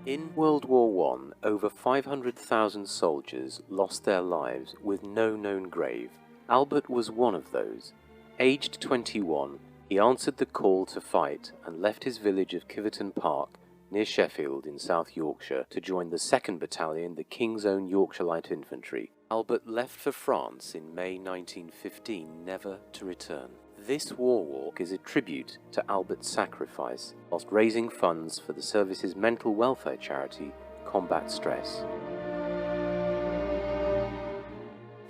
In World War I, over 500,000 soldiers lost their lives with no known grave. Albert was one of those. Aged 21, he answered the call to fight and left his village of Kiveton Park, near Sheffield in South Yorkshire, to join the 2nd Battalion, the King's Own Yorkshire Light Infantry. Albert left for France in May 1915, never to return. This war walk is a tribute to Albert's sacrifice, whilst raising funds for the service's mental welfare charity, Combat Stress.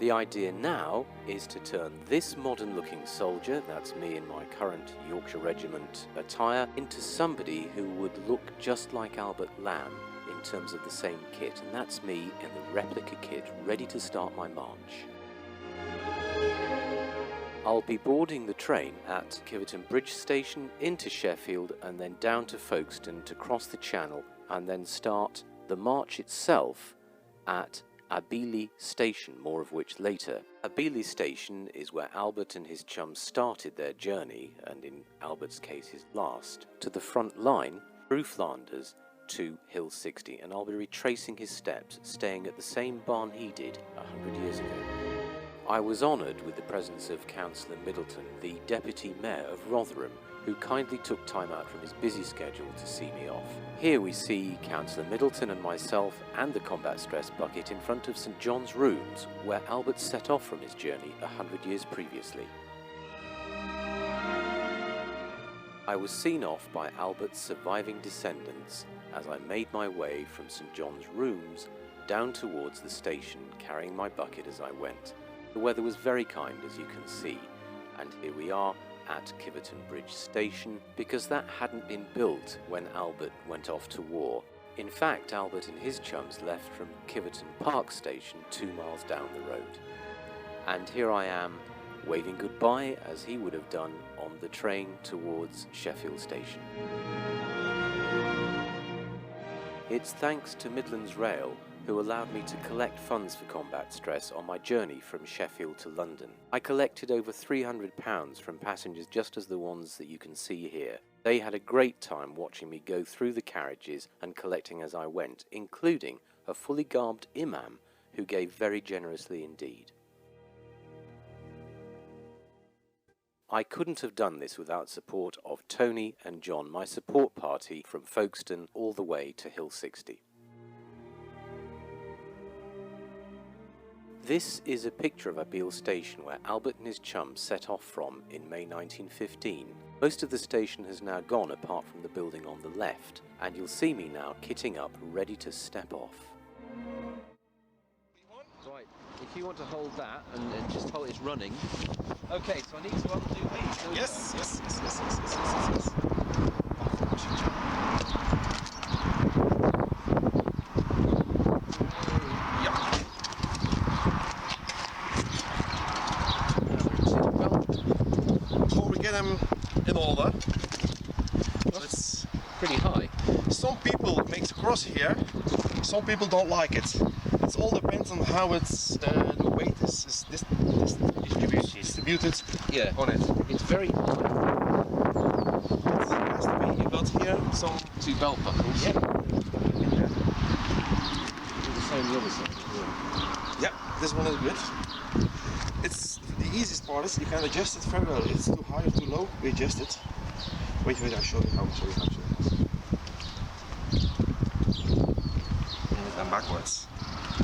The idea now is to turn this modern-looking soldier, that's me in my current Yorkshire Regiment attire, into somebody who would look just like Albert Lamb in terms of the same kit, and that's me in the replica kit, ready to start my march. I'll be boarding the train at Kiveton Bridge Station into Sheffield and then down to Folkestone to cross the Channel and then start the march itself at Abeele Station, more of which later. Abeele Station is where Albert and his chums started their journey, and in Albert's case his last, to the front line through Flanders to Hill 60, and I'll be retracing his steps, staying at the same barn he did 100 years ago. I was honoured with the presence of Councillor Middleton, the Deputy Mayor of Rotherham, who kindly took time out from his busy schedule to see me off. Here we see Councillor Middleton and myself and the Combat Stress bucket in front of St John's Rooms, where Albert set off from his journey 100 years previously. I was seen off by Albert's surviving descendants as I made my way from St John's Rooms down towards the station, carrying my bucket as I went. The weather was very kind, as you can see, and here we are at Kiveton Bridge Station, because that hadn't been built when Albert went off to war. In fact, Albert and his chums left from Kiveton Park Station 2 miles down the road. And here I am, waving goodbye as he would have done on the train towards Sheffield Station. It's thanks to Midlands Rail, who allowed me to collect funds for Combat Stress on my journey from Sheffield to London. I collected over £300 from passengers just as the ones that you can see here. They had a great time watching me go through the carriages and collecting as I went, including a fully garbed imam who gave very generously indeed. I couldn't have done this without support of Tony and John, my support party from Folkestone all the way to Hill 60. This is a picture of Abeele Station where Albert and his chums set off from in May 1915. Most of the station has now gone apart from the building on the left, and you'll see me now kitting up ready to step off. Right, if you want to hold that and just hold it's running. Okay, so I need to undo these. Yes. Get them in order. It's pretty high. Some people make the cross here, some people don't like it. It all depends on how it's the weight is distributed on it. It's very high. It has to be. You got here some 2 belt buckles. Yeah. The same the other side. Yeah, this one is good. It's the easiest part is you can adjust it very well. It's too high or too low, we adjust it. Wait, I'll show you how to do it. And then backwards.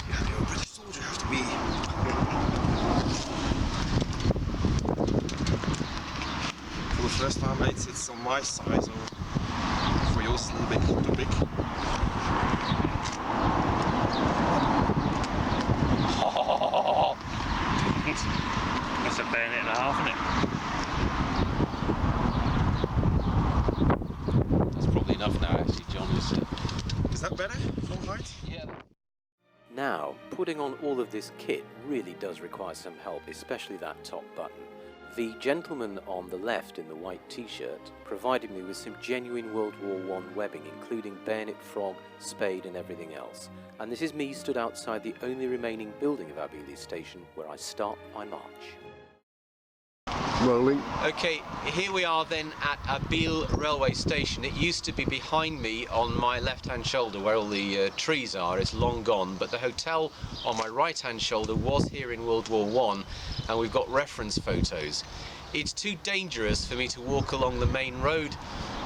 Yeah, you're a British soldier, you have to be. For the first time, mate, it's on my size, so for yours it's a little bit too big. That's a bayonet and a half, isn't it? That's probably enough now, actually, John. Is that better from height? Yeah. Now, putting on all of this kit really does require some help, especially that top button. The gentleman on the left in the white t-shirt provided me with some genuine World War I webbing, including bayonet frog, spade and everything else. And this is me stood outside the only remaining building of Abeele Station where I start my march. Rolling. Okay, here we are then at Abil railway station. It used to be behind me on my left-hand shoulder where all the trees are. It's long gone, but the hotel on my right-hand shoulder was here in World War I, and we've got reference photos. It's too dangerous for me to walk along the main road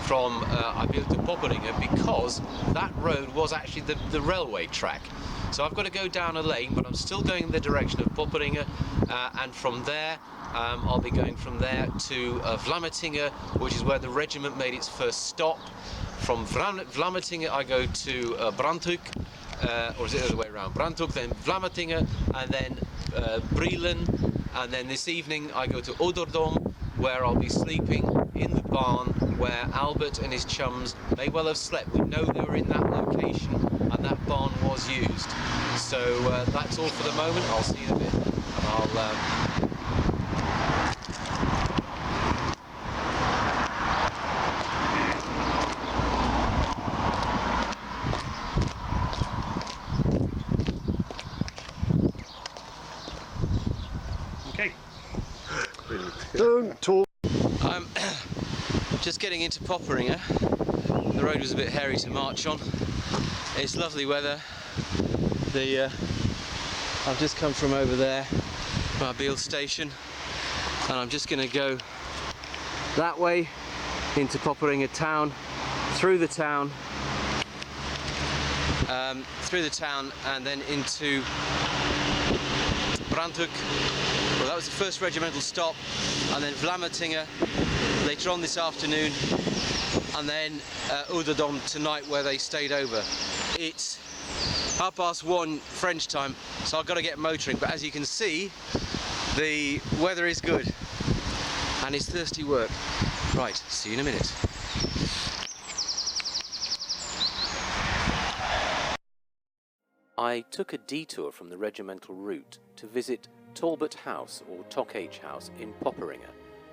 from Abil to Popperinge because that road was actually the railway track. So I've got to go down a lane, but I'm still going in the direction of Popperinge, and from there I'll be going from there to Vlamertinge, which is where the regiment made its first stop. From Vlamertinge I go to Brandhoek, or is it the other way around? Brandhoek, then Vlamertinge, and then Brielen, and then this evening I go to Ouderdom, where I'll be sleeping in the barn where Albert and his chums may well have slept. We know they were in that location and that barn was used. So that's all for the moment. I'll see you in a bit, and I'll Okay. Don't talk. I'm just getting into Popperinge. The road was a bit hairy to march on. It's lovely weather. I've just come from over there, my Beale station, and I'm just going to go that way into Popperinge town, through the town, and then into Brandhoek. Well, that was the first regimental stop, and then Vlamertinge later on this afternoon, and then Ouderdom tonight where they stayed over. It's 1:30 French time, so I've got to get motoring, but as you can see the weather is good and it's thirsty work. Right, see you in a minute. I took a detour from the regimental route to visit Talbot House, or Tockage House, in Popperinge.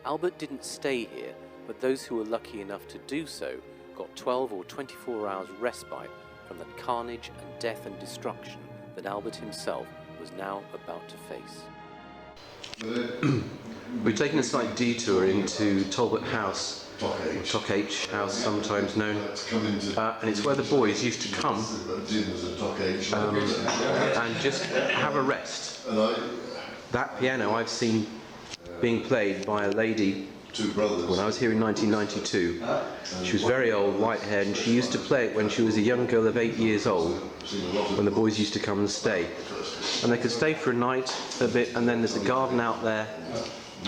Albert didn't stay here, but those who were lucky enough to do so got 12 or 24 hours respite from the carnage and death and destruction that Albert himself was now about to face. We've taken a slight detour into Talbot House, Tockage House sometimes known, and it's where the boys used to come and just have a rest. That piano I've seen being played by a lady when I was here in 1992. She was very old, white-haired, and she used to play it when she was a young girl of 8 years old, when the boys used to come and stay. And they could stay for a night a bit, and then there's a garden out there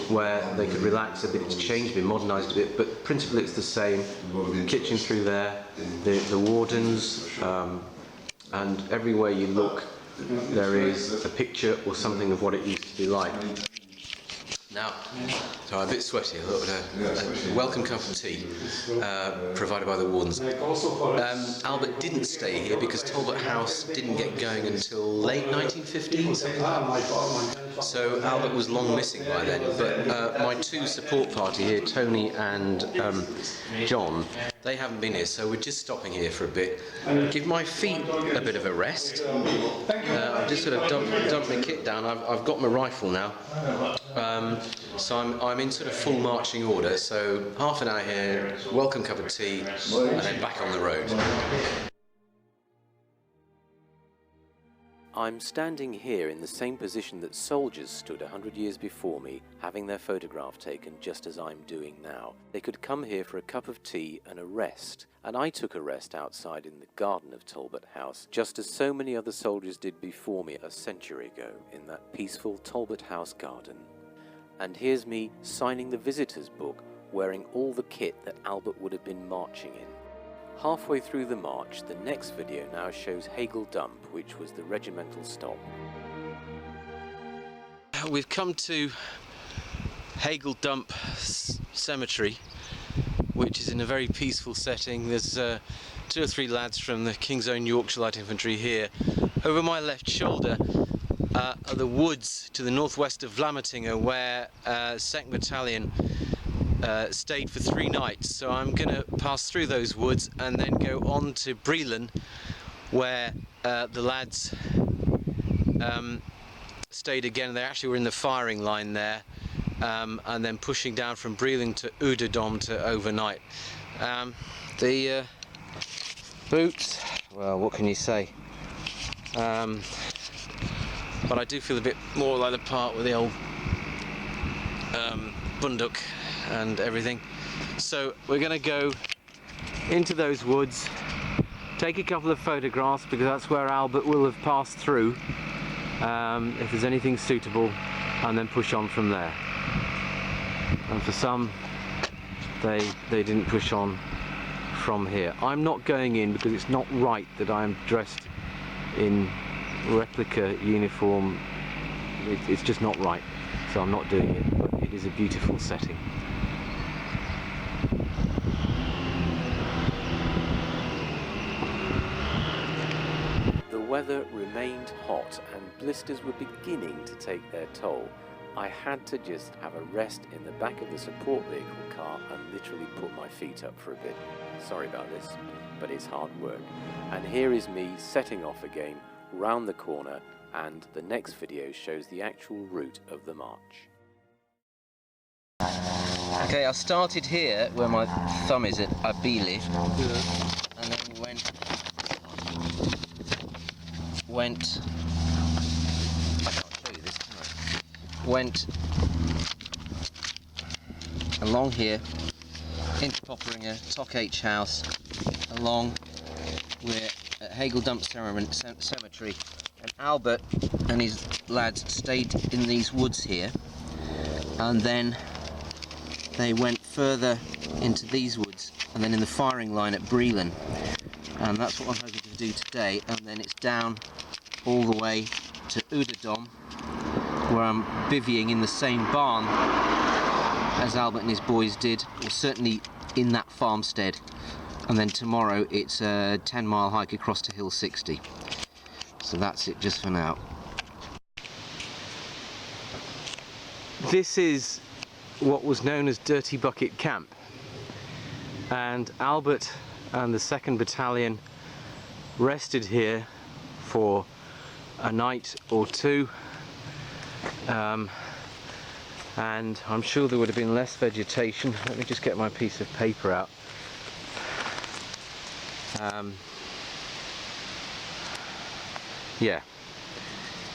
where they could relax a bit. It's changed, been modernised a bit, but principally it's the same. The kitchen through there, the wardens, and everywhere you look there is a picture or something of what it used to be like. Now, so I'm a bit sweaty. I thought a welcome cup of tea provided by the wardens. Albert didn't stay here because Talbot House didn't get going until late 1915, something like that. So Albert was long missing by then. But my two support party here, Tony and John, they haven't been here, so we're just stopping here for a bit. Give my feet a bit of a rest. I've just sort of dumped my kit down. I've got my rifle now. So I'm in sort of full marching order, so half an hour here, welcome cup of tea, and then back on the road. I'm standing here in the same position that soldiers stood 100 years before me, having their photograph taken just as I'm doing now. They could come here for a cup of tea and a rest, and I took a rest outside in the garden of Talbot House, just as so many other soldiers did before me a century ago in that peaceful Talbot House garden. And here's me signing the visitor's book, wearing all the kit that Albert would have been marching in. Halfway through the march, the next video now shows Hagel Dump, which was the regimental stop. We've come to Hagel Dump Cemetery, which is in a very peaceful setting. There's 2 or 3 lads from the King's Own Yorkshire Light Infantry here. Over my left shoulder are the woods to the northwest of Vlamertinge, where 2nd Battalion stayed for 3 nights. So I'm going to pass through those woods and then go on to Brielen, where the lads stayed again. They actually were in the firing line there, and then pushing down from Breland to Ouderdom to overnight. The boots, well, what can you say? But I do feel a bit more like the part with the old bunduk and everything. So we're going to go into those woods, take a couple of photographs because that's where Albert will have passed through, if there's anything suitable, and then push on from there. And for some, they didn't push on from here. I'm not going in because it's not right that I am dressed in replica uniform. It's just not right, so I'm not doing it, but it is a beautiful setting. The weather remained hot and blisters were beginning to take their toll. I had to just have a rest in the back of the support vehicle car and literally put my feet up for a bit. Sorry about this, but it's hard work. And here is me setting off again round the corner, and the next video shows the actual route of the march. Okay, I started here where my thumb is at Abili, and then went I can't show you this, can I? Went along here into Popperinger, Tock H House, along we're at Hagel Dump Cemetery, and Albert and his lads stayed in these woods here, and then they went further into these woods and then in the firing line at Breland, and that's what I'm hoping to do today. And then it's down all the way to Ouderdom, where I'm bivvying in the same barn as Albert and his boys did, or certainly in that farmstead. And then tomorrow it's a 10-mile hike across to Hill 60. So that's it just for now. This is what was known as Dirty Bucket Camp, and Albert and the 2nd Battalion rested here for a night or two, and I'm sure there would have been less vegetation. Let me just get my piece of paper out. Yeah,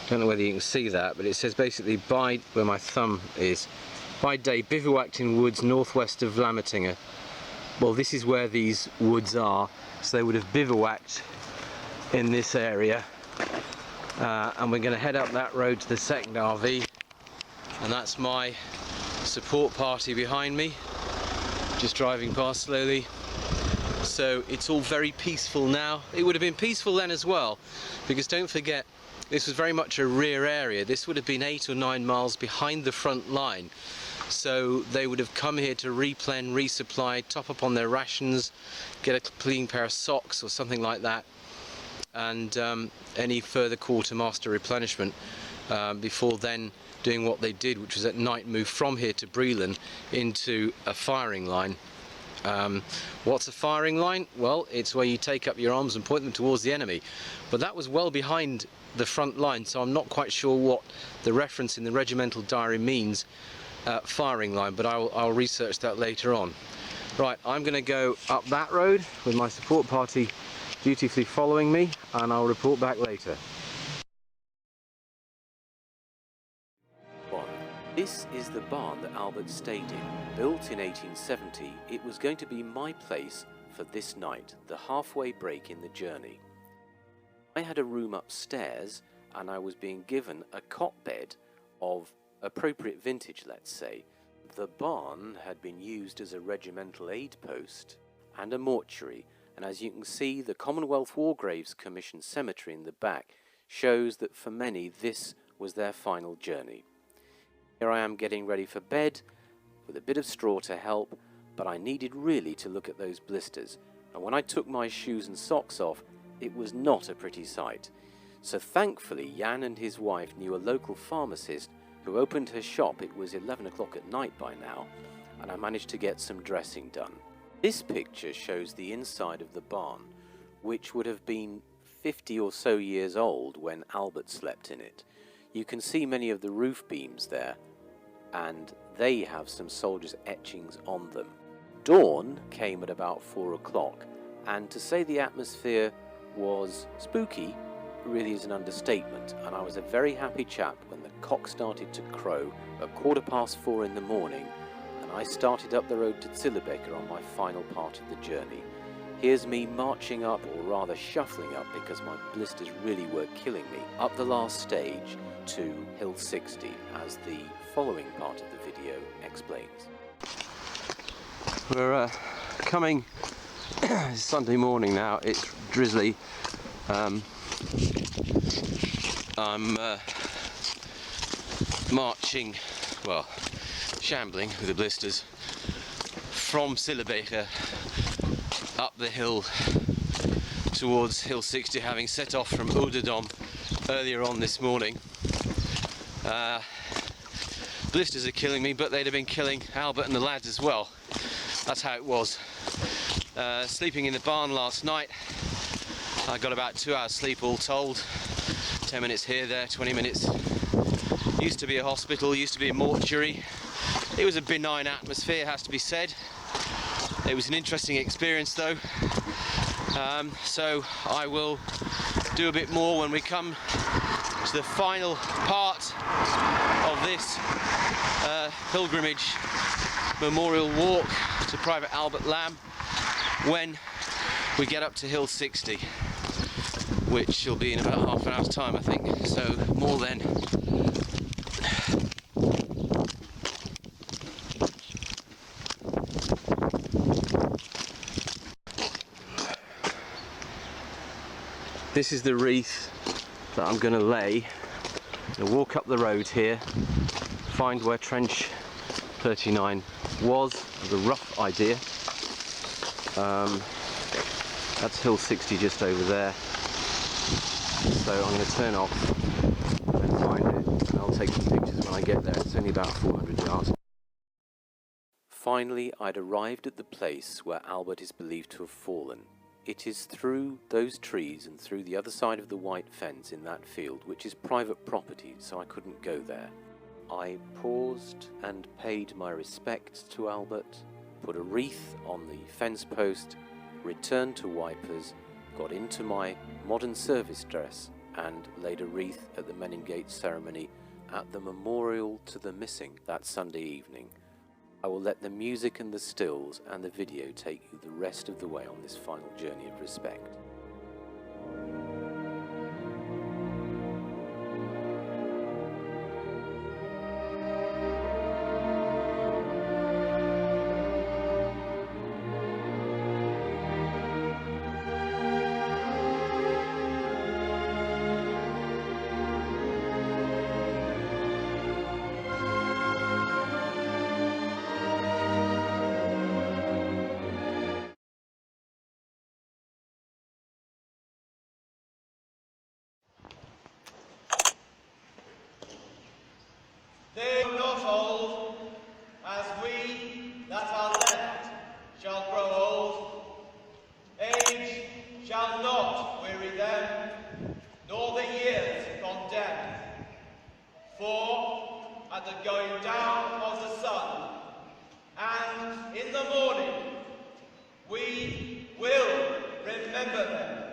don't know whether you can see that, but it says basically by where my thumb is, by day bivouacked in woods northwest of Lammertinger. Well, this is where these woods are, so they would have bivouacked in this area, and we're going to head up that road to the 2nd RV, and that's my support party behind me, just driving past slowly. So it's all very peaceful now. It would have been peaceful then as well, because don't forget, this was very much a rear area. This would have been 8 or 9 miles behind the front line. So they would have come here to replen, resupply, top up on their rations, get a clean pair of socks or something like that, and any further quartermaster replenishment before then doing what they did, which was at night move from here to Breland into a firing line. What's a firing line? Well, it's where you take up your arms and point them towards the enemy, but that was well behind the front line, so I'm not quite sure what the reference in the regimental diary means, firing line, but I'll research that later on. Right, I'm going to go up that road with my support party dutifully following me, and I'll report back later. This is the barn that Albert stayed in. Built in 1870, it was going to be my place for this night, the halfway break in the journey. I had a room upstairs, and I was being given a cot bed of appropriate vintage, let's say. The barn had been used as a regimental aid post and a mortuary, and as you can see, the Commonwealth War Graves Commission cemetery in the back shows that for many this was their final journey. Here I am getting ready for bed with a bit of straw to help, but I needed really to look at those blisters, and when I took my shoes and socks off, it was not a pretty sight. So thankfully Jan and his wife knew a local pharmacist who opened her shop. It was 11 o'clock at night by now, and I managed to get some dressing done. This picture shows the inside of the barn, which would have been 50 or so years old when Albert slept in it. You can see many of the roof beams there, and they have some soldiers' etchings on them. Dawn came at about 4 o'clock, and to say the atmosphere was spooky really is an understatement, and I was a very happy chap when the cock started to crow at 4:15 in the morning and I started up the road to Zillebeke on my final part of the journey. Here's me marching up, or rather shuffling up because my blisters really were killing me, up the last stage to Hill 60, as the following part of the video explains. We're coming, it's Sunday morning now, it's drizzly. I'm marching, well, shambling with the blisters from Zillebeke up the hill towards Hill 60, having set off from Ouderdom earlier on this morning. Blisters are killing me, but they'd have been killing Albert and the lads as well. That's how it was. Sleeping in the barn last night, I got about 2 hours sleep all told. 10 minutes here, there, 20 minutes. Used to be a hospital, used to be a mortuary. It was a benign atmosphere, has to be said. It was an interesting experience though. So I will do a bit more when we come to the final part of this pilgrimage memorial walk to Private Albert Lamb when we get up to Hill 60, which will be in about half an hour's time, I think. So more then. This is the wreath that I'm going to lay. I'm going to walk up the road here, find where trench 39 was, with a rough idea. That's Hill 60 just over there. So I'm going to turn off and find it, and I'll take some pictures when I get there. It's only about 400 yards. Finally, I'd arrived at the place where Albert is believed to have fallen. It is through those trees and through the other side of the white fence in that field, which is private property, so I couldn't go there. I paused and paid my respects to Albert, put a wreath on the fence post, returned to Wipers, got into my modern service dress and laid a wreath at the Menin Gate ceremony at the memorial to the missing that Sunday evening. I will let the music and the stills and the video take you the rest of the way on this final journey of respect. They are not old, as we that are left shall grow old. Age shall not weary them, nor the years condemn. For at the going down of the sun, and in the morning, we will remember them.